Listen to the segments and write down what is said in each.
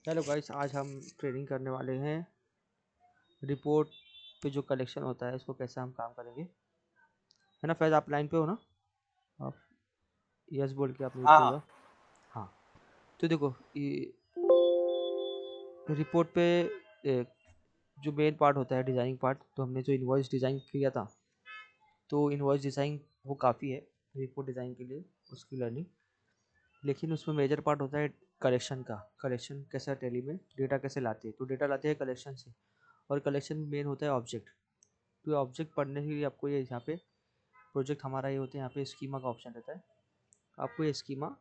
Hello guys, आज हम training करने वाले हैं रिपोर्ट पे जो कलेक्शन होता है उसको कैसे हम काम करेंगे। है ना फैज़, आप लाइन पे हो ना? आप यस बोल के आप म्यूट पे हो हाँ। जाओ। हाँ, तो देखो ये रिपोर्ट पे जो मेन पार्ट होता है डिज़ाइनिंग पार्ट, तो हमने जो इन्वॉइस डिज़ाइन किया था, तो इन्वॉइस डिज़ाइन वो काफ़ी है रिपोर्ट डिज़ाइन के लिए, उसकी लर्निंग। लेकिन उसमें मेजर पार्ट होता है कलेक्शन का। कलेक्शन कैसा टैली में डेटा कैसे लाते हैं, तो डेटा लाते हैं कलेक्शन से, और कलेक्शन में मेन होता है ऑब्जेक्ट। तो ऑब्जेक्ट पढ़ने के लिए आपको ये यहाँ पे प्रोजेक्ट हमारा ये होता है, यहाँ पे स्कीमा का ऑप्शन रहता है। आपको ये स्कीमा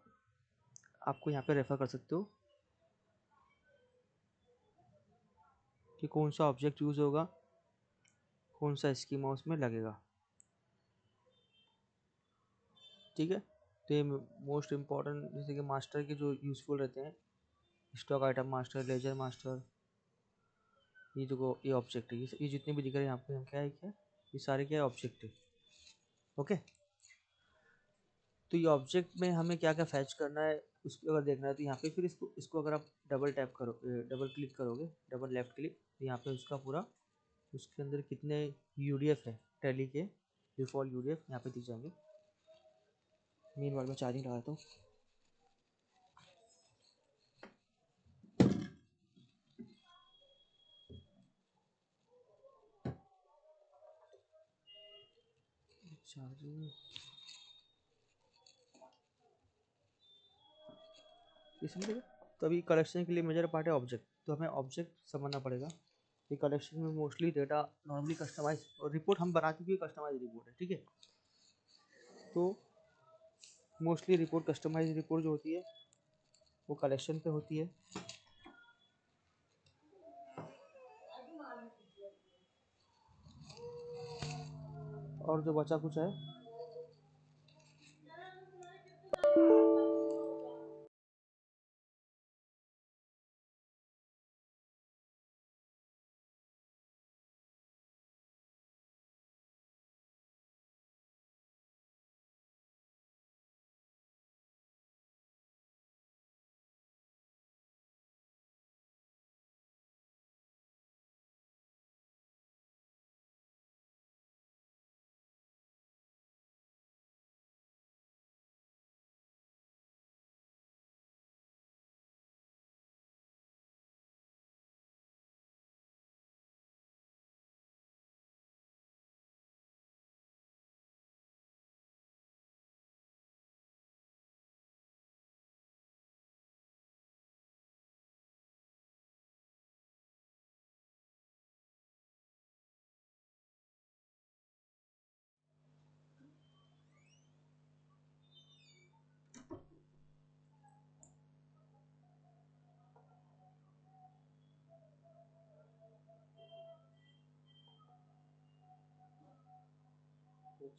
आपको यहाँ पे रेफर कर सकते हो कि कौन सा ऑब्जेक्ट यूज़ होगा, कौन सा स्कीमा उसमें लगेगा। ठीक है, तो ये मोस्ट इम्पॉर्टेंट जैसे कि मास्टर के जो यूज़फुल रहते हैं, stock item master, ledger master, ये जो ये ऑब्जेक्ट है, ये जितने भी दिख रहे हैं यहाँ पे, हम क्या है क्या, ये सारे क्या है ऑब्जेक्ट है। ओके, तो ये ऑब्जेक्ट में हमें क्या क्या फैच करना है उसको अगर देखना है, तो यहाँ पे फिर इसको अगर आप डबल टैप करो, डबल क्लिक करोगे, डबल लेफ्ट क्लिक, तो यहाँ पे उसका पूरा उसके अंदर कितने यूडीएफ है टैली के, डिफ़ॉल्ट यूडीएफ यहाँ पे दिख जाएंगे। मीन वाल में चार्जिंग लगाता हूँ। चार्जिंग इसमें देखो, तो अभी कलेक्शन के लिए मेजर पार्ट है ऑब्जेक्ट, तो हमें ऑब्जेक्ट समझना पड़ेगा। ये कलेक्शन में मोस्टली डेटा नॉर्मली कस्टमाइज, और रिपोर्ट हम बनाते भी कस्टमाइज रिपोर्ट है। ठीक है, तो मोस्टली रिपोर्ट कस्टमाइज रिपोर्ट जो होती है वो कलेक्शन पे होती है। और जो बचा कुछ है,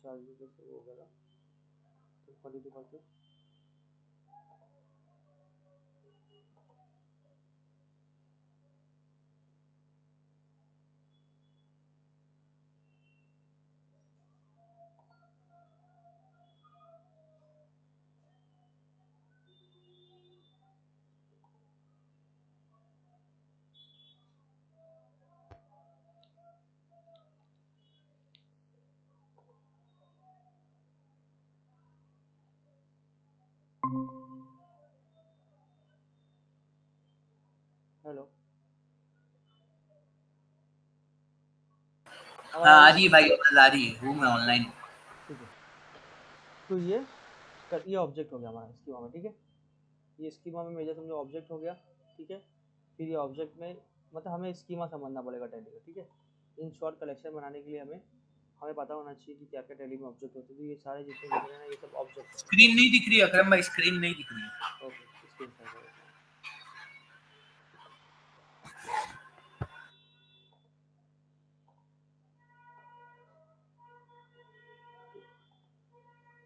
चार्जिंग कैसे हो गया, तो क्वालिटी करते हेलो, आवाज़ हाँ आ आ रही है? रही है भाई, आवाज आ रही है, हूँ मैं ऑनलाइन। ठीक है, तो ये ऑब्जेक्ट हो गया हमारा स्कीमा में। ठीक है, ये स्कीमा में मेजर समझो ऑब्जेक्ट हो गया। ठीक है, फिर ये ऑब्जेक्ट में मतलब हमें स्कीमा समझना पड़ेगा टैली का। ठीक है, इन शॉर्ट कलेक्शन बनाने के लिए हमें हमें पता होना चाहिए कि क्या क्या टैली में ऑब्जेक्ट होते हैं। तो ये सारे जितने दिख रहे हैं ना, ये सब ऑब्जेक्ट है। ठीक है, स्क्रीन नहीं दिख रही अकरम भाई, स्क्रीन नहीं दिख रही। ओके, स्क्रीन शेयर कर देता हूँ।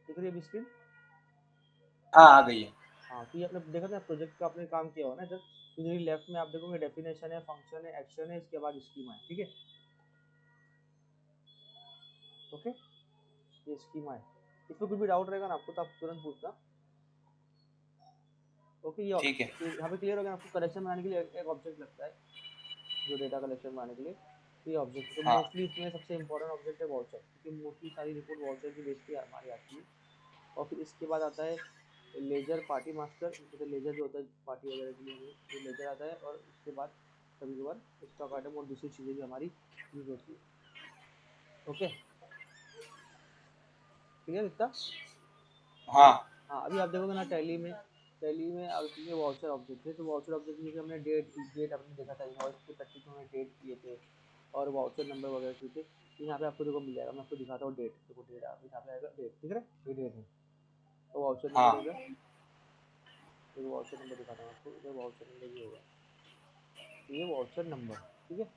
दिख रही है अभी स्क्रीन? हाँ आ गई है। हाँ, तो ये आपने देखा था प्रोजेक्ट का आपने काम किया हो ना इधर, इधर लेफ्ट में आप देखोगे डेफिनेशन है, फंक्शन है, एक्शन है, इसके बाद स्कीमा है। ठीक है, ओके, ये स्कीमा है। इसमें कुछ भी डाउट रहेगा ना आपको तो आप तुरंत पूछना। ओके, ये ठीक है। यहाँ पे क्लियर हो गया आपको। कलेक्शन बनाने के लिए एक ऑब्जेक्ट लगता है जो डेटा कलेक्शन बनाने के लिए, ये ऑब्जेक्ट। तो हाँ मोस्टली इसमें सबसे इंपॉर्टेंट ऑब्जेक्ट है वाउचर, क्योंकि मोस्टली सारी रिपोर्ट वाउचर की बेस पे हमारी आती है। और फिर इसके बाद आता है लेजर पार्टी मास्टर, जैसे लेजर जो होता है पार्टी वगैरह के लिए हमें ये लेजर आता है। और उसके बाद कभी कभार स्टॉक आइटम और दूसरी चीज़ें भी हमारी यूज होती है। ओके, क्लियर इतना? हाँ हाँ, अभी आप देखोगे ना टैली में अब ये वाउचर ऑब्जेक्ट है। तो वाउचर ऑब्जेक्ट जैसे हमने डेट आपने देखा था, इनवॉइस के प्रैक्टिस में हमने डेट किए थे और वाउचर नंबर वगैरह किए थे। तो यहाँ पे आपको देखो मिल जाएगा, मैं आपको दिखाता हूँ डेट। देखो डेट आप यहाँ पे आएगा, डेट दिख रहा है, ये डेट है। तो वाउचर नंबर हो हाँ। गया, देखो वाउचर नंबर दिखाता हूँ आपको, इधर वाउचर नंबर भी होगा, ये वाउचर नंबर। ठीक है,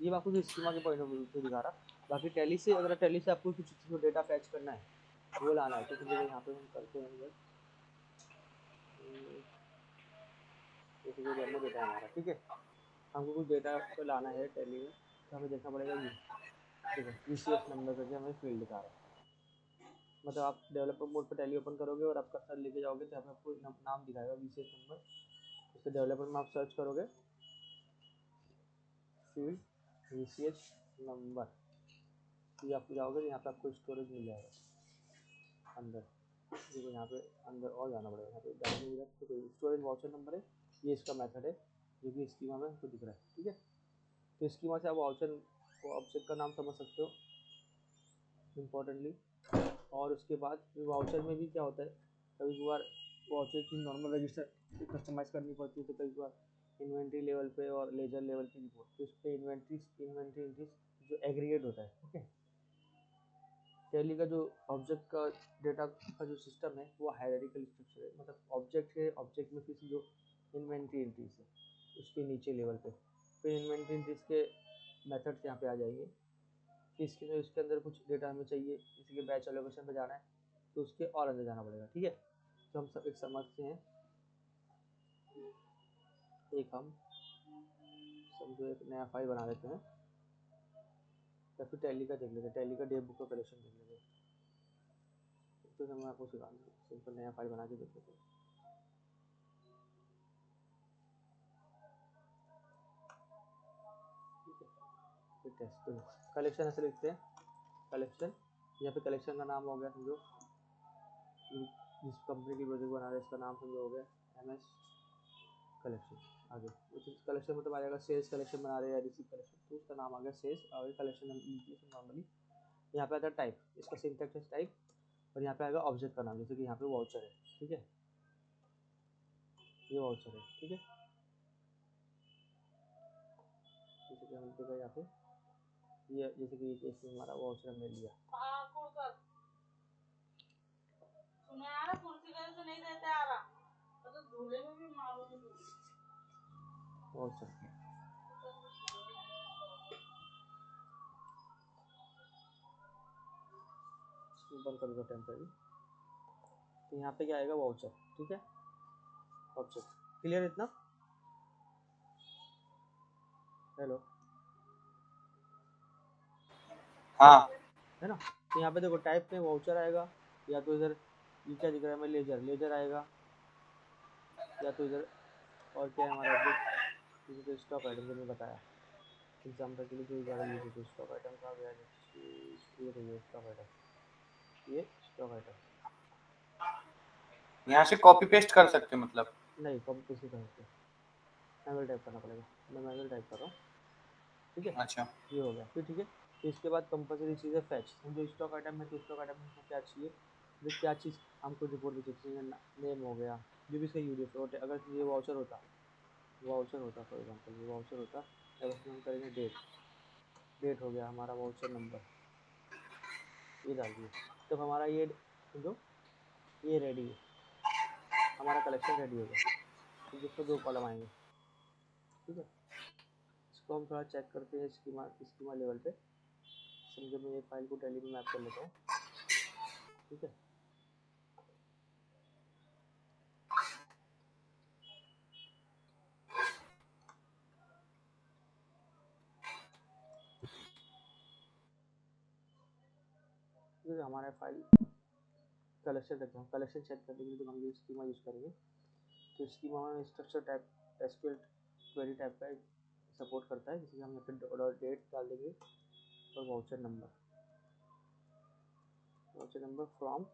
ये मैं आपको जो स्कीमा के पॉइंट ऑफ व्यू से दिखा रहा। बाकी टैली से, अगर टैली से आपको कुछ जो डेटा फैच करना है वो लाना है, तो फिर देखो यहाँ पे हम करते हैं बस, जैसे कि डेमो डेटा है हमारा। ठीक है, हमको कुछ डेटा को लाना है टैली में, तो हमें देखना पड़ेगा ये देखो वीसीएस नंबर करके हमें फील्ड दिखा रहा है। मतलब आप डेवलपर मोड पर टैली ओपन करोगे और आप कर्सर लेके जाओगे तो हमें आपको नाम दिखाएगा वीसीएस नंबर। उससे डेवलपर में आप सर्च करोगे फील्ड वीसीएस नंबर, ये आप जाओगे तो यहाँ पे आपको स्टोरेज मिल जाएगा अंदर। देखो यहाँ पे अंदर और जाना पड़ेगा, यहाँ पे जाने के बाद तो स्टोरेज वाउचर नंबर है, ये इसका मेथड है जो कि स्कीमा में आपको दिख रहा है। ठीक है, तो स्कीमा से आप वाउचर ऑब्जेक्ट का नाम समझ सकते हो इम्पोर्टेंटली। और उसके बाद वाउचर में भी क्या होता है, कभी कभार वाउचर की नॉर्मल रजिस्टर कस्टमाइज़ करनी पड़ती है, तो कभी कभार इन्वेंट्री लेवल पे और लेजर लेवल की रिपोर्ट, तो इस पर इन्वेंट्री एंट्रीज जो एग्रीगेट होता है। ओके, टैली का जो ऑब्जेक्ट का डेटा का जो सिस्टम है वो हायरार्किकल स्ट्रक्चर है। मतलब ऑब्जेक्ट है, ऑब्जेक्ट में किसी जो इन्वेंट्री एंट्रीज है उसके नीचे लेवल पे, फिर इन्वेंट्री एंट्रीज के मेथड्स यहाँ पे आ जाएंगे। फिर इसके अंदर कुछ डेटा हमें चाहिए, जैसे कि बैच एलोकेशन पे जाना है तो उसके और अंदर जाना पड़ेगा। ठीक है, तो हम सब एक समझते हैं, एक हम समझो एक नया फाइल बना लेते हैं, या फिर टैली का देख लेते हैं, टैली का डे बुक का कलेक्शन देख लेते हैं। तो मैं आपको सिखा दूँ, सिंपल नया फाइल बना के देख लेते हैं। ठीक है, फिर टेस्ट कलेक्शन ऐसे लिखते हैं, कलेक्शन, यहाँ पे कलेक्शन का नाम हो गया समझो, जिस कंपनी की प्रोजेक्ट बना रहे हैं इसका नाम समझो हो गया एम एस कलेक्शन। आगे कलेक्शन मतलब आ जाएगा सेल्स कलेक्शन बना रहे हैं या रिसीव कलेक्शन, तो उसका नाम आ गया सेल्स। और कलेक्शन नॉर्मली यहाँ पे आता है टाइप, इसका सिंटैक्स टाइप, और यहाँ पे आएगा ऑब्जेक्ट का नाम, जैसे कि यहाँ पे वाउचर है। ठीक है, ये वाउचर है। ठीक है, जैसे कि हम देखा यहाँ पे ये, जैसे कि केस में हमारा वाउचर हमने लिया वाउचर, बंद कर दो टेम्परेरी। तो यहाँ पे क्या आएगा वाउचर। ठीक है, ऑब्जेक्ट क्लियर इतना? हेलो, हाँ है ना? तो यहाँ पे देखो टाइप में वाउचर आएगा, या तो इधर ये क्या दिख रहा है हमें, लेजर आएगा, या तो इधर और क्या है हमारा ऑब्जेक्ट, जैसे कि स्टॉक आइटम जो मैंने बताया एग्जाम्पल के लिए, जो ज़्यादा यूज होती है स्टॉक आइटम का गया, ये देखिए स्टॉक आइटम, ये स्टॉक आइटम। यहाँ से कॉपी पेस्ट कर सकते हैं मतलब। नहीं, कॉपी पेस्ट नहीं कर सकते, मैनुअल टाइप करना पड़ेगा, मैं मैनुअल टाइप कर रहा हूँ। ठीक है, अच्छा ये हो गया। फिर ठीक है, तो इसके बाद कंपलसरी चीज़ है फैच। समझो स्टॉक आइटम है तो स्टॉक आइटम में हमको क्या चाहिए, जो क्या चीज़ हमको रिपोर्ट की चाहिए, नेम हो गया, जो भी इसका यूडीएफ है। अगर ये वाउचर होता फॉर एग्जांपल, ये वाउचर होता, अब इसमें हम करेंगे डेट, डेट हो गया हमारा वाउचर नंबर, ये डाल दिए। तो हमारा ये समझो ये रेडी है, हमारा कलेक्शन रेडी हो गया। तो जिसमें दो कॉलम आएंगे। ठीक है, इसको हम थोड़ा चेक करते हैं स्कीमा लेवल पे। समझो मैं ये फाइल को टैली में मैप कर लेता हूँ। ठीक है, ये हमारा फाइल कलेक्शन रखते हैं, कलेक्शन चेक करने के लिए तो हम ये स्कीमा यूज़ करेंगे। तो स्कीमा में structure type SQL query type का सपोर्ट करता है, जिससे हम यहाँ पे ऑर्डर डेट डाल देंगे और वाउचर नंबर फ्रॉम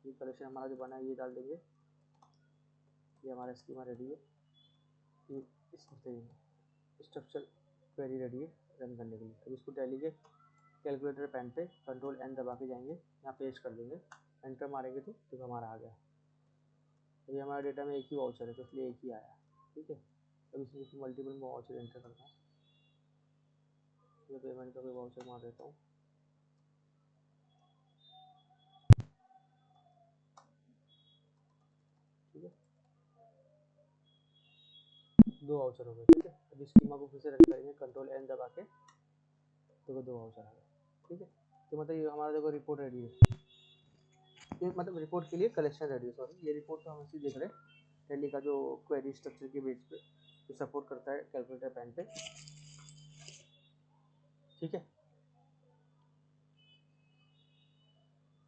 ये कलेक्शन हमारा जो बना है ये डाल देंगे। ये हमारा स्कीमा रेडी है, ये स्ट्रक्चर क्वेरी रेडी है रन करने के लिए। अब इसको टैली के कैलकुलेटर पेन पे कंट्रोल एन दबा के जाएंगे, यहाँ पेस्ट कर देंगे, एंटर मारेंगे तो देखो हमारा आ गया। अभी हमारे डेटा में एक ही वाउचर है तो इसलिए एक ही आया, ठीक है। अब इसमें मल्टीपल वाउचर एंटर करता हूँ, ये पेमेंट का कोई वाउचर मार देता हूँ, ठीक है। 2 वाउचर हो गए, ठीक है। अब स्कीमा को फिर से रन करेंगे कंट्रोल एन दबा के, देखो 2 वाउचर आ गए, ठीक है। तो मतलब ये हमारा देखो रिपोर्ट रेडी है, मतलब रिपोर्ट के लिए कलेक्शन रेडी है, सॉरी। ये रिपोर्ट तो हम इसी देख रहे हैं टैली का जो क्वेरी स्ट्रक्चर के बेस पे जो सपोर्ट करता है कैलकुलेटर पेन पे, ठीक है।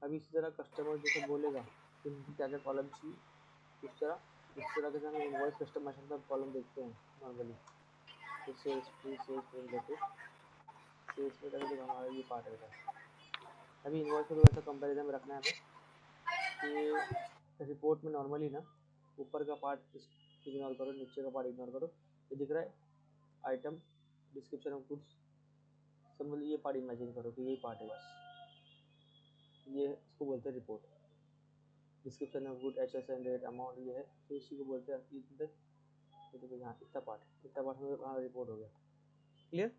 अभी इसी तरह कस्टमर जैसे बोलेगा कि क्या क्या कॉलम चाहिए, इस तरह के हम इनवॉइस कस्टमाइजेशन का कॉलम देखते हैं नॉर्मली। तो sales free sales related sales में करके हमारा ये पार्ट रहता है। अभी इनवॉइस को थोड़ा सा कंपेरिजन में रखना है हमें कि रिपोर्ट में नॉर्मली ना ऊपर का पार्ट इग्नोर करो, नीचे का पार्ट इग्नोर करो। ये दिख रहा है आइटम डिस्क्रिप्शन ऑफ गुड्स, समझ लीजिए ये पार्ट इमेजिन करो कि यही पार्ट है बस, ये इसको बोलते हैं report. Description of good H S and rate amount ये है, तो इसी को बोलते हैं इधर, ये देखो यहाँ इतना पार्ट में हमारा रिपोर्ट हो गया, क्लियर।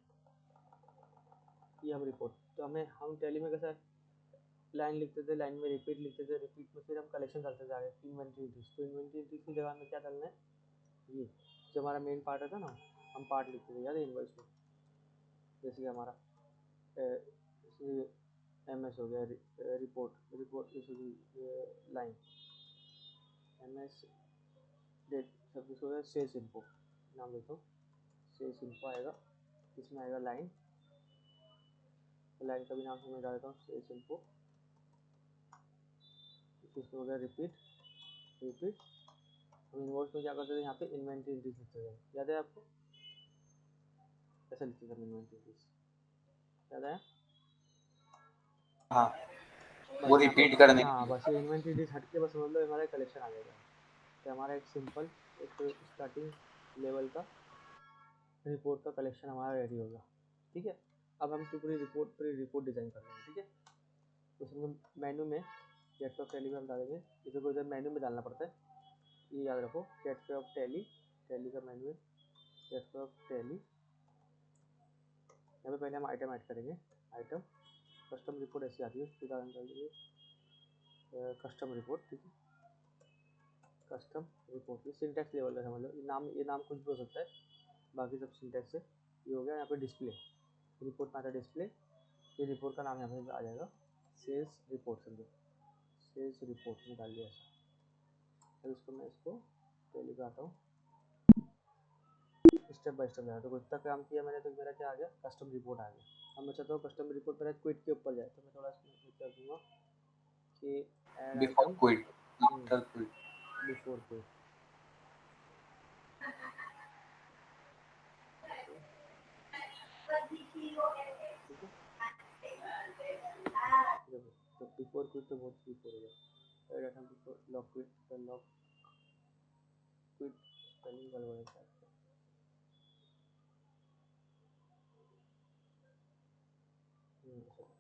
ये हम रिपोर्ट तो हम टैली में कैसा लाइन लिखते थे, लाइन में रिपीट लिखते थे, रिपीट में फिर हम कलेक्शन करते जा रहे हैं इन्वेंट्री एंट्रीज। तो इन्वेंट्री एंट्रीज की जगह में क्या डालना है, ये जो हमारा मेन पार्ट है था ना, हम पार्ट लिखते थे याद है इनवॉइस में, जैसे कि हमारा एम एस हो गया, report line M S date सब कुछ हो गया, सेल्स इन्फो नाम देता हूँ, सेल्स इन्फो आएगा, इसमें आएगा लाइन का भी नाम मैं डाल देता हूँ सेल्स इन्फो, इसमें हो गया रिपीट। हम इन्वॉइस में क्या करते थे, यहाँ पे इन्वेंट्री एंट्रीज लिखते थे, याद है आपको कैसे लिखते थे हम इन्वेंट्री एंट्रीज, याद है। हाँ, बस वो यहाँ पे रिपीट करने हाँ के लिए। बस ये इन्वेंट्री एंट्रीज हट के बस समझ लो हमारा कलेक्शन आ जाएगा। तो हमारा एक सिंपल एक स्टार्टिंग लेवल का रिपोर्ट का कलेक्शन हमारा रेडी होगा, ठीक है। अब हम पूरी रिपोर्ट डिज़ाइन कर रहे हैं, ठीक है। तो उसमें मेन्यू में गेट ऑफ टैली में हम डालेंगे, इसे को इधर मेन्यू में डालना पड़ता है, ये याद रखो। गेट ऑफ टैली का मेन्यू है, गेट ऑफ टैली। यहाँ पे पहले हम आइटम ऐड करेंगे, आइटम कस्टम रिपोर्ट ऐसी आती है, उसको डालने के कस्टम रिपोर्ट, ठीक है। कस्टम रिपोर्ट ये सिंटैक्स लेवल का समझ लो, ये नाम कुछ भी हो सकता है, बाकी सब सिंटैक्स है। ये हो गया यहाँ पे डिस्प्ले, रिपोर्ट में आता है डिस्प्ले, ये रिपोर्ट का नाम यहाँ पे आ जाएगा सेल्स रिपोर्ट, समझो सेल्स रिपोर्ट में डाल दिया ऐसा। अब इसको टैली पे आता हूँ, स्टेप बाय स्टेप जाए। तो इतना काम किया मैंने, तो मेरा क्या आ गया, कस्टम रिपोर्ट आ गया। अब मैं चाहता हूँ कस्टम रिपोर्ट मेरा क्विट के ऊपर जाए, तो मैं थोड़ा इसमें कर दूँगा कि add before item quit, after quit. Before quit, ठीक है। देखो तो बिफोर क्विट तो बहुत बिफोर हो गया, add item before lock quit spelling गड़बड़ है शायद से।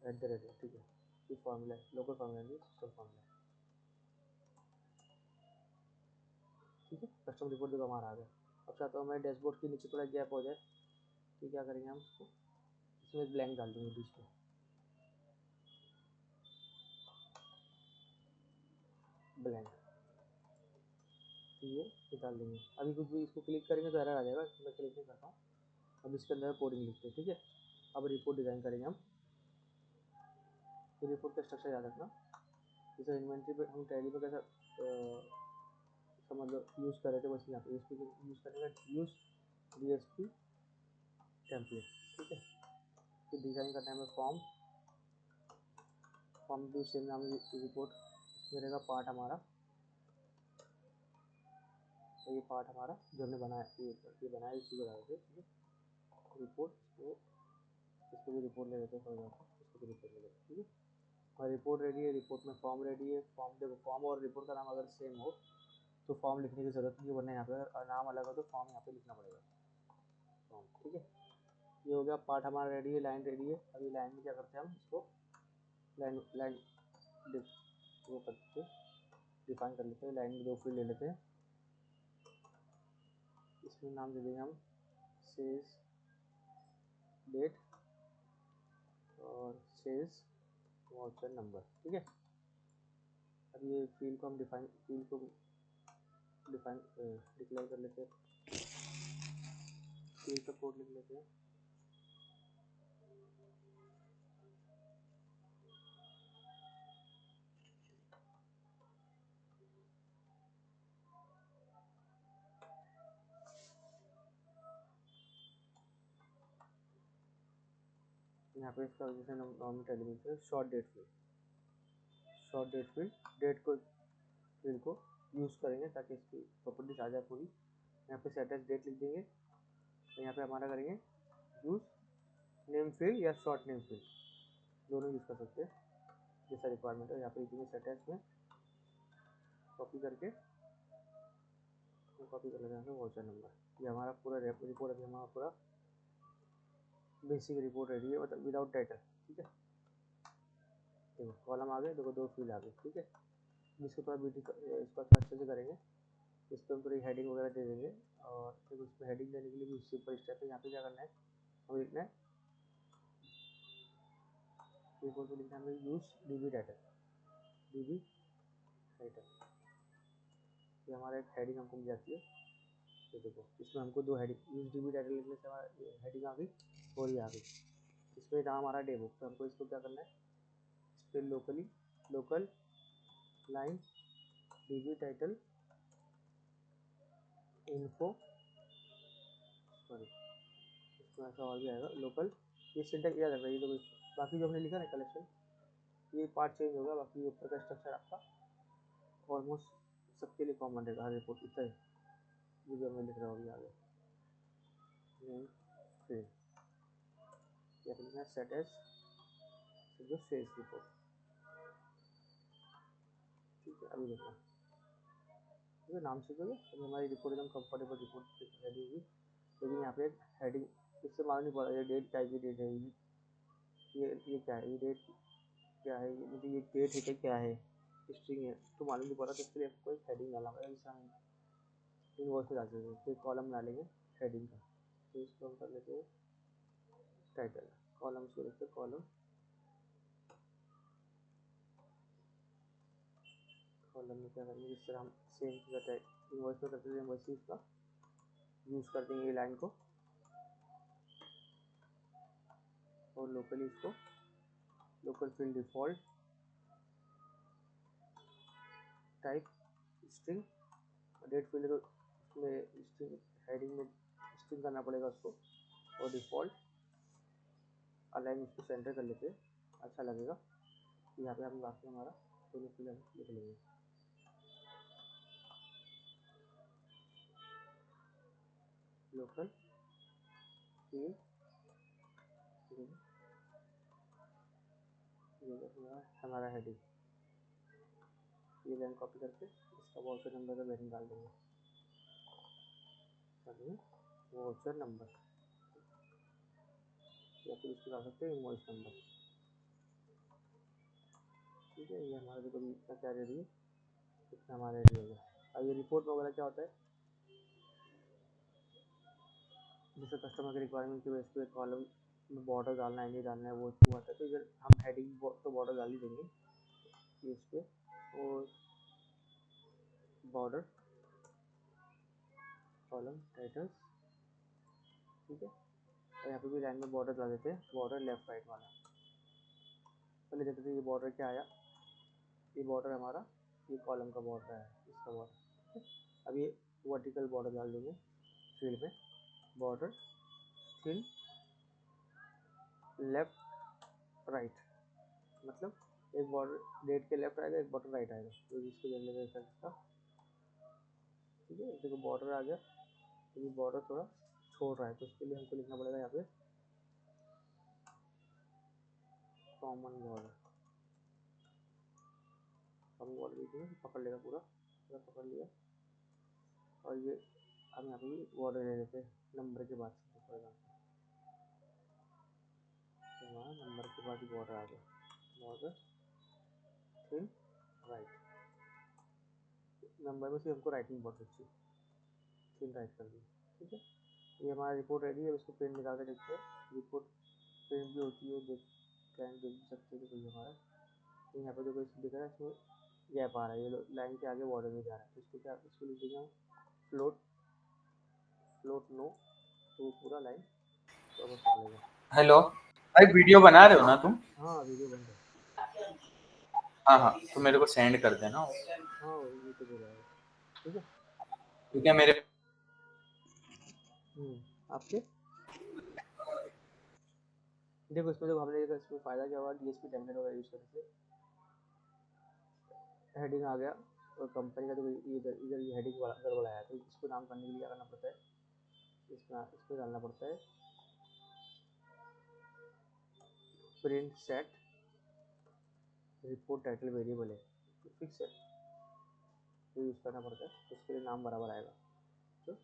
एट द रेट, ठीक है। ये फॉर्मूला लोकल फॉर्मूला नहीं, सिस्टम फॉर्मूला, ठीक है। कस्टम रिपोर्ट देखो हमारा आ गया। अब चाहता हूँ मैं डैशबोर्ड के नीचे थोड़ा गैप हो जाए, तो क्या करेंगे हम उसको इसमें ब्लैंक डाल देंगे बीच में, ब्लैंक, ये डाल देंगे। अभी कुछ भी इसको क्लिक करेंगे तो एरर आ जाएगा, मैं क्लिक नहीं करता हूँ। अब इसके अंदर कोडिंग लिखते हैं, ठीक है। अब रिपोर्ट डिज़ाइन करेंगे हम, तो रिपोर्ट का स्ट्रक्चर याद रखना। जैसे इन्वेंट्री पे हम टैली पे कैसा समझ लो यूज़ कर रहे थे, वैसे यहाँ पे यूज़ करेंगे, यूज़ DSP टेम्पलेट, ठीक है। फिर डिज़ाइन करना है हमें फॉर्म भी सेम नाम रिपोर्ट, इसमें रहेगा पार्ट हमारा तो ये पार्ट हमारा जो हमने बनाया ये बनाया इसी को डाल देते रिपोर्ट, इसको भी रिपोर्ट ले लेते हैं फॉर एग्जाम्पल, इसको भी रिपोर्ट ले लेते हैं। ठीक है, और रिपोर्ट रेडी है, रिपोर्ट में फॉर्म रेडी है। फॉर्म देखो, फॉर्म और रिपोर्ट का नाम अगर सेम हो तो फॉर्म लिखने की ज़रूरत नहीं है, वरना यहाँ पे अगर नाम अलग हो तो फॉर्म यहाँ पे लिखना पड़ेगा फॉर्म। ठीक है, ये हो गया पार्ट हमारा रेडी है, लाइन रेडी है। अभी लाइन में क्या करते हैं हम इसको लाइन लाइन वो करते हैं, डिफाइन कर लेते हैं। लाइन में 2 फील्ड ले लेते हैं, इसमें नाम दे देंगे हम सेल्स डेट और सेल्स वाउचर नंबर। ठीक है, अब ये फील्ड को हम डिक्लेयर कर लेते हैं, फील्ड का कोड लिख लेते हैं। यहाँ पे इसका जैसे normal telemeter short date field date को फील्ड को यूज़ करेंगे ताकि इसकी प्रॉपर्टीज आ जाए पूरी। यहाँ पे सेट एज डेट लिख देंगे, तो यहाँ पे हमारा करेंगे यूज़ नेम फील्ड या शॉर्ट नेम फील्ड, दोनों यूज़ कर सकते हैं जैसा रिक्वायरमेंट है। यहाँ पे इसी में सेट एज में कॉपी कर लेते हैं वाउचर नंबर। ये हमारा पूरा रिपोर्ट अभी हमारा पूरा बेसिक रिपोर्ट रेडी है, मतलब विदाउट टाइटल। ठीक है, देखो कॉलम आ गए, देखो 2 फील्ड आ गए। ठीक है, इसको थोड़ा इसको अच्छे से करेंगे, इस पर हम थोड़ी हेडिंग वगैरह दे देंगे। और फिर उस पर हेडिंग देने के लिए भी सिंपल स्टेप है। यहाँ पे क्या करना है, हमें लिखना है रिपोर्ट में लिखना है हमें यूज डीबी टाइटल। ये हमारा एक हेडिंग हमको मिल जाती है। ये देखो, इसमें हमको 2 हेडिंग यूज डीबी टाइटल लिखने से हमारा हेडिंग आ गई और ये आ गई। इस पर नाम हमारा डे बुक, तो हमको इसको क्या करना है, इस पर local line dB title info, sorry इसमें ऐसा और भी आएगा लोकल। ये सिंटैक्स याद रखना, ये देखो बाकी जो हमने लिखा ना कलेक्शन, ये पार्ट चेंज होगा, बाकी ऊपर का स्ट्रक्चर आपका ऑलमोस्ट सबके लिए कॉमन रहेगा। हर रिपोर्ट इतना ही जो मैं लिख रहा हूँ अभी आगे नेम फील्ड या फिर सेट एज जो सेल्स रिपोर्ट। ठीक है, अभी देखना ठीक है, नाम से जो है हमारी रिपोर्ट एकदम कंफर्टेबल रिपोर्ट रेडी होगी। लेकिन यहाँ पे एक हेडिंग इससे मालूम नहीं पड़ा, ये डेट टाइप की डेट है, ये क्या है, ये डेट क्या है, मुझे ये डेट है क्या है, स्ट्रिंग है तो मालूम नहीं पड़ा। तो इसके लिए आपको एक हेडिंग डालना पड़ेगा, जैसे हम इनवॉइस में डालते हैं तो एक कॉलम डालेंगे हेडिंग का। तो इसको हम कर लेते हैं टाइटल, कॉलम इसको लिखते हैं कॉलम में क्या करेंगे, जिस तरह हम सेम इनवॉइस में करते थे वैसे इसका यूज़ कर देंगे लाइन को, और लोकली इसको local field default type string, date field को उसमें स्ट्रिंग हेडिंग में स्ट्रिंग करना पड़ेगा उसको, और डिफ़ॉल्ट अलाइन उसको सेंटर कर लेते हैं, अच्छा लगेगा। यहाँ पे हम बाकी हमारा दोनों फील्ड हम लिख लेंगे, लोकल फील्ड हमारा हेडिंग, ये लाइन कॉपी करके इसका वाउचर नंबर का वैल्यू डाल देंगे, वाउचर नंबर या फिर इसको डाल सकते हैं इनवॉइस नंबर। ठीक है, ये हमारा देखो इतना क्या रेडी है, इतना हमारा रेडी हो गया। अब ये रिपोर्ट वगैरह क्या होता है, जैसे कस्टमर के रिक्वायरमेंट की बेस पे कॉलम में बॉर्डर डालना है नहीं डालना है वो आता है। तो इधर हम हेडिंग तो बॉर्डर डाल ही देंगे इस पे, और बॉर्डर कॉलम टाइटल्स। ठीक है, और यहाँ पे भी लाइन में बॉर्डर डाल देते हैं, बॉर्डर लेफ्ट राइट वाला। पहले देखते थे ये बॉर्डर क्या आया, ये बॉर्डर हमारा ये कॉलम का बॉर्डर है, इसका बॉर्डर। अब ये वर्टिकल बॉर्डर डाल देंगे फील्ड में, बॉर्डर फिल लेफ्ट राइट, मतलब एक बॉर्डर डेट के लेफ्ट आएगा, एक बॉर्डर राइट आएगा। तो इसको देख लेते हैं इसका ठीक है। देखो बॉर्डर आ गया, तो ये बॉर्डर थोड़ा छोड़ रहा है, तो उसके लिए हमको लिखना पड़ेगा यहाँ पे कॉमन बॉर्डर। कॉमन बॉर्डर लिखेंगे पकड़ लेगा पूरा पूरा पकड़ लिया। और ये हम यहाँ पे भी बॉर्डर ले लेते हैं नंबर के बाद से, फॉर एग्जाम्पल तो हमारा नंबर के बाद ही बॉर्डर आ गया, बॉर्डर थिन राइट। नंबर में से हमको राइट में बॉर्डर चाहिए, थिन राइट कर दिया। ठीक है, ये हमारा रिपोर्ट रेडी है। इसको प्रिंट निकाल के देखते हैं। रिपोर्ट प्रिंट भी होती है, देख क्लाइंट देख सकते हैं। कोई हमारा तो यहाँ पे जो कोई दिख रहा है इसमें गैप आ रहा है, ये लाइन के आगे बॉर्डर नहीं जा रहा है, तो इसको क्या इसको लिख देंगे फ्लोट फ्लोट नो, तो वो पूरा लाइन कवर कर लेगा। हेलो भाई, वीडियो बना रहे हो ना तुम? हाँ वीडियो बन रहा है। हाँ हाँ, तो मेरे को सेंड कर देना। हाँ ये तो हो जाएगा। ठीक है। ठीक है मेरे। आपके देखो इसमें जो हमने इसमें फ़ायदा क्या हुआ, डीएसपी टेम्पलेट वगैरह यूज़ करने से हेडिंग आ गया। और कंपनी का तो इधर इधर ये हेडिंग गड़बड़ाया है, तो इसको नाम करने के लिए क्या करना पड़ता है, इसमें डालना पड़ता है print set report title variable है, तो फिक्स है, तो यूज़ करना पड़ता है, तो उसके लिए नाम बराबर आएगा। तो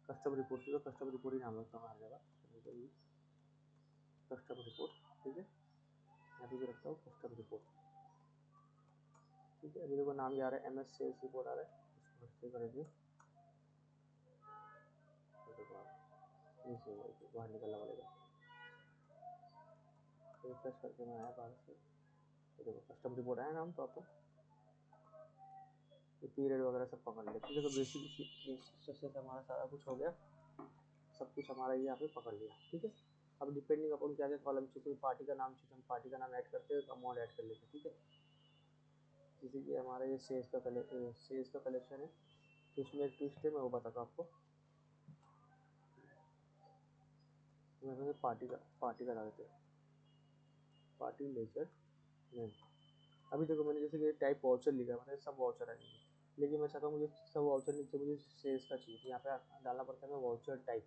कस्टम रिपोर्ट तो कस्टम रिपोर्ट ही नाम रखता हूँ हर जगह, कस्टम रिपोर्ट। ठीक है, यहाँ पे भी रखता हूँ कस्टम रिपोर्ट। ठीक है, अभी देखो नाम जा रहा है एम एस सेल्स रिपोर्ट आ रहा है, इसको अच्छे करेंगे। बाहर निकलना पड़ेगा, रिफ्रेश करके मैं आया बाहर से। तो देखो कस्टम रिपोर्ट आया नाम, तो आपको ये पीरियड वगैरह सब पकड़ लेते हैं। देखो बेसिक स्ट्रक्चर से हमारा सारा कुछ हो गया, सब कुछ हमारा ये यहाँ पे पकड़ लिया। ठीक है, अब डिपेंडिंग अपन क्या क्या कॉलम चाहिए, पार्टी का नाम चाहिए, हम पार्टी का नाम ऐड करते हैं, अमाउंट ऐड कर लेते हैं। ठीक है, जैसे कि हमारा ये सेल्स का कलेक्शन है, तो इसमें एक ट्विस्ट है, मैं वो बताता हूँ आपको। मैं पार्टी का डालते हैं, पार्टी लेजर नेम। अभी देखो मैंने जैसे कि टाइप वाउचर लिखा है, मैंने सब वाउचर आएंगे, लेकिन मैं चाहता हूँ मुझे सब वाउचर नीचे मुझे सेल्स का चाहिए, तो यहाँ पे डालना पड़ता है मैं वाउचर टाइप,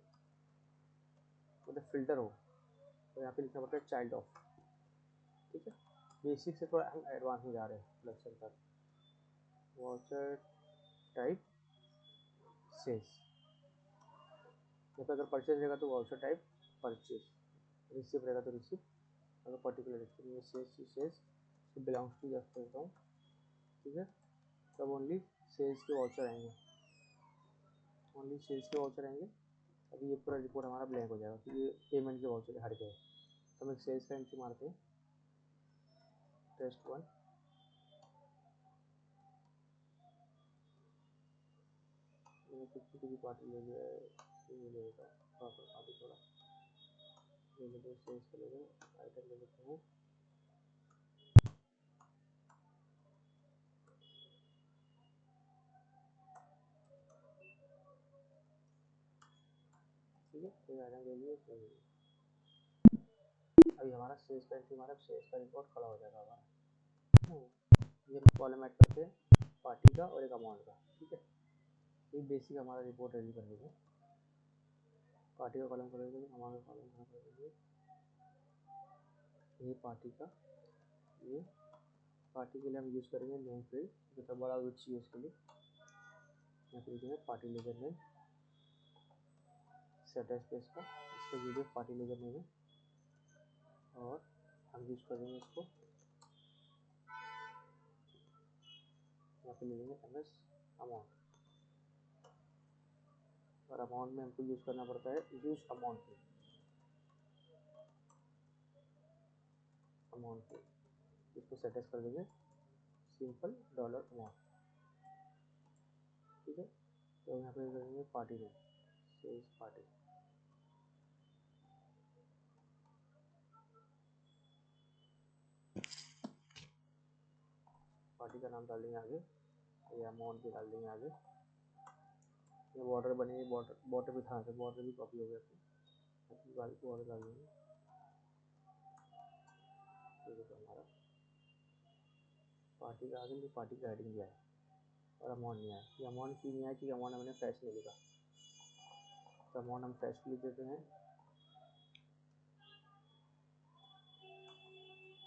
मतलब फिल्टर हो, तो यहाँ पे लिखना पड़ता है चाइल्ड ऑफ। ठीक है, बेसिक से थोड़ा हम एडवांस में जा रहे हैं प्रोडक्शन तक। वाउचर टाइप सेल्स, यहाँ पे अगर परचेज रहेगा तो वाउचर टाइप परचेज, रिसिप्ट रहेगा तो रिसिप्ट, अगर पर्टिकुलर रिसिप्ट में सेल्स बिलोंग्स टू जस्ट करता हूँ। ठीक है, तब ओनली सेल्स के वाउचर आएंगे, ओनली सेल्स के वाउचर आएंगे। अभी ये पूरा रिपोर्ट हमारा ब्लैंक हो जाएगा, क्योंकि ये पेमेंट के वाउचर हट गए। तो हम एक सेल्स का एंट्री मारते हैं, टेस्ट 1। मैंने किसी की भी पार्टी ले लिया है, ये ले लेता हूँ पार्टी थोड़ा ले लेते हैं, सेल्स का ले लें, आइटम ले लेते हैं। ठीक है, कोई आइटम ले लिए, अभी हमारा सेल्स का एंट्री हमारा सेल्स का रिकॉर्ड खड़ा हो जाएगा हमारा। ये कॉलम ऐड करते हैं पार्टी का और एक अमाउंट का। ठीक है, ये बेसिक हमारा रिपोर्ट रेडी कर देंगे। पार्टी का कॉलम कर देंगे, अमाउंट का कॉलम कर देंगे, ये पार्टी का, ये पार्टी के लिए हम यूज़ करेंगे नेम फील्ड, जो तो बड़ा विच चाहिए उसके लिए, यहाँ पे लिखेंगे party laser name, set space का, इसका वीडियो पार्टी लेजर नेम है, और हम यूज़ करेंगे इसको, यहाँ पे ले लेंगे एम एस अमाउंट, और अमाउंट में हमको यूज़ करना पड़ता है यूज अमाउंट पे, अमाउंट पे इसको सेटअप कर देंगे सिंपल डॉलर अमाउंट। ठीक है, तो यहाँ पे करेंगे पार्टी में सेल्स पार्टी, पार्टी का नाम डाल देंगे आगे, ये अमाउंट भी डाल देंगे आगे, ये बॉर्डर बनेगी, बॉर्डर भी था, बॉर्डर भी कॉपी हो गया था, बॉर्डर डाल देंगे। ये देखो हमारा पार्टी का आगे पार्टी का हेडिंग दिया है, और अमाउंट नहीं आया। ये अमाउंट क्यों नहीं आया कि अमाउंट हमने फ्रेश नहीं लिखा, तो अमाउंट हम फ्रेश लिख देते हैं।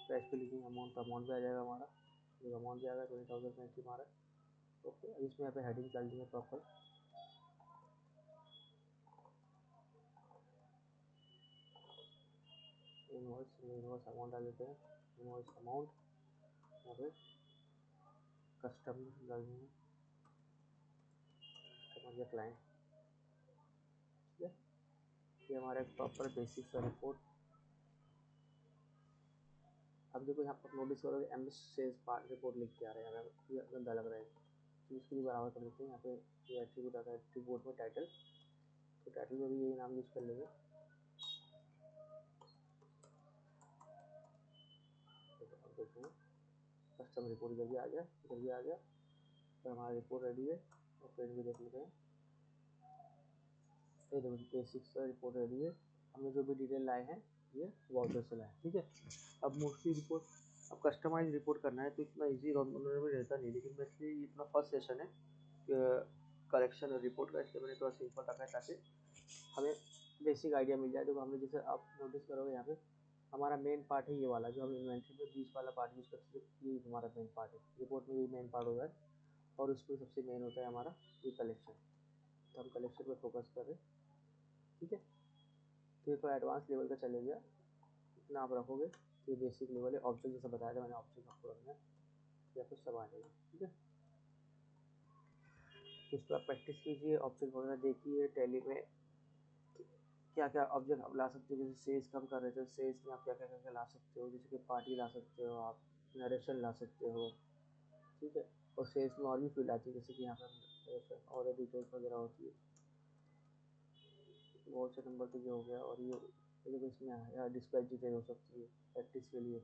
फ्रेश पे लिखेंगे अमाउंट, तो अमाउंट भी आ जाएगा हमारा, जो अमाउंट भी आएगा 20,000 हमारा। ओके, अब इसमें यहाँ पे हेडिंग डाल देंगे प्रॉपर, इनवॉइस अमाउंट डाल देते हैं, इनवॉइस अमाउंट। यहाँ पे कस्टमर डाल देंगे, कस्टमर या क्लाइंट। ठीक है, ये हमारा एक प्रॉपर बेसिक सा रिपोर्ट। अब देखो यहाँ पर नोटिस करोगे एम सेल्स पार्ट रिपोर्ट लिख के आ रहा है, अगर ये गंदा लग रहा है तो इसको भी बराबर कर देते हैं। यहाँ पे ये एट्रीब्यूट आता है, एट्रीब्यूट में टाइटल, तो टाइटल में भी यही नाम यूज़ कर लेंगे। अब देखते हैं कस्टम रिपोर्ट इधर भी आ गया, इधर भी आ गया, तो हमारा रिपोर्ट रेडी है। और प्रिंट भी देख लेते हैं, ये देखो बेसिक सा रिपोर्ट रेडी है। हमने जो भी डिटेल लाए हैं ये वाउचर से लाए, ठीक है। अब मोस्टली रिपोर्ट, अब कस्टमाइज रिपोर्ट करना है तो इतना ईजी उन्होंने में रहता नहीं, लेकिन वैसे ये अपना फर्स्ट सेशन है कलेक्शन और रिपोर्ट का, इसलिए मैंने थोड़ा सिंपल रखा है ताकि हमें बेसिक आइडिया मिल जाए। देखो हमने जैसे आप नोटिस करोगे यहाँ पे हमारा मेन पार्ट है ये वाला, जो हम इन्वेंट्री में 20 वाला पार्ट यूज़ करते हैं, ये हमारा मेन पार्ट है। रिपोर्ट में ये मेन पार्ट होता है और उसमें सबसे मेन होता है हमारा ये कलेक्शन, तो हम कलेक्शन पर फोकस कर रहे हैं, ठीक है। तो ये थोड़ा एडवांस लेवल का चले गया, इतना आप रखोगे तो ये बेसिक लेवल है। ऑब्जेक्ट जैसा बताया था मैंने, ऑब्जेक्ट आपको रखना है या कुछ सब आ जाएगा, ठीक है। तो इस पर आप प्रैक्टिस कीजिए, ऑब्जेक्ट वगैरह देखिए, टैली में क्या क्या ऑब्जेक्ट आप ला सकते हो। जैसे सेल्स कम कर रहे थे, सेल्स में आप क्या क्या क्या ला सकते हो, जैसे कि पार्टी ला सकते हो, आप नरेशन ला सकते हो, ठीक है। और सेल्स में और भी फील्ड आती है, जैसे कि यहाँ पर ऑर्डर डिटेल्स वगैरह होती है, बहुत से नंबर तो ये हो गया। और ये देखो इसमें डिस्पैच डिटेल हो सकती है प्रैक्टिस के लिए,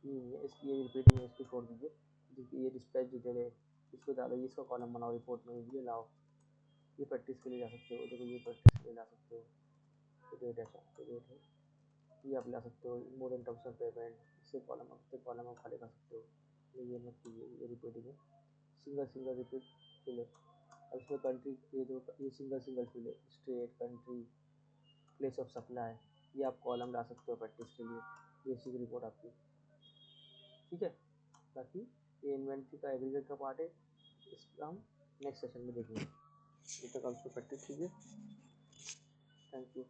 ये इसकी ये रिपीट में इसको छोड़ दीजिए, देखिए ये डिस्पैच डिटेल है, इसको डालो, ये इसका कॉलम बनाओ रिपोर्ट में, ये लाओ, ये प्रैक्टिस के लिए जा सकते हो। देखो ये प्रैक्टिस के लिए ला सकते हो, ये डेट है, ये डेट है, ये आप ला सकते हो। Mode in terms of payment, इससे कॉलम आप खाली कर सकते हो। ये मत कीजिए, ये रिपीटिंग है, सिंगल सिंगल रिपीट फिल है। अब इसमें कंट्री, ये जो ये सिंगल सिंगल फिल है, state, country, place of supply, ये आप कॉलम ला सकते हो प्रैक्टिस के लिए, बेसिक रिपोर्ट आपकी, ठीक है। बाकी ये इन्वेंट्री का एग्रीगेट का पार्ट है, इसका हम नेक्स्ट सेशन में देखेंगे। जब तक आप उसको प्रैक्टिस कीजिए। Thank you.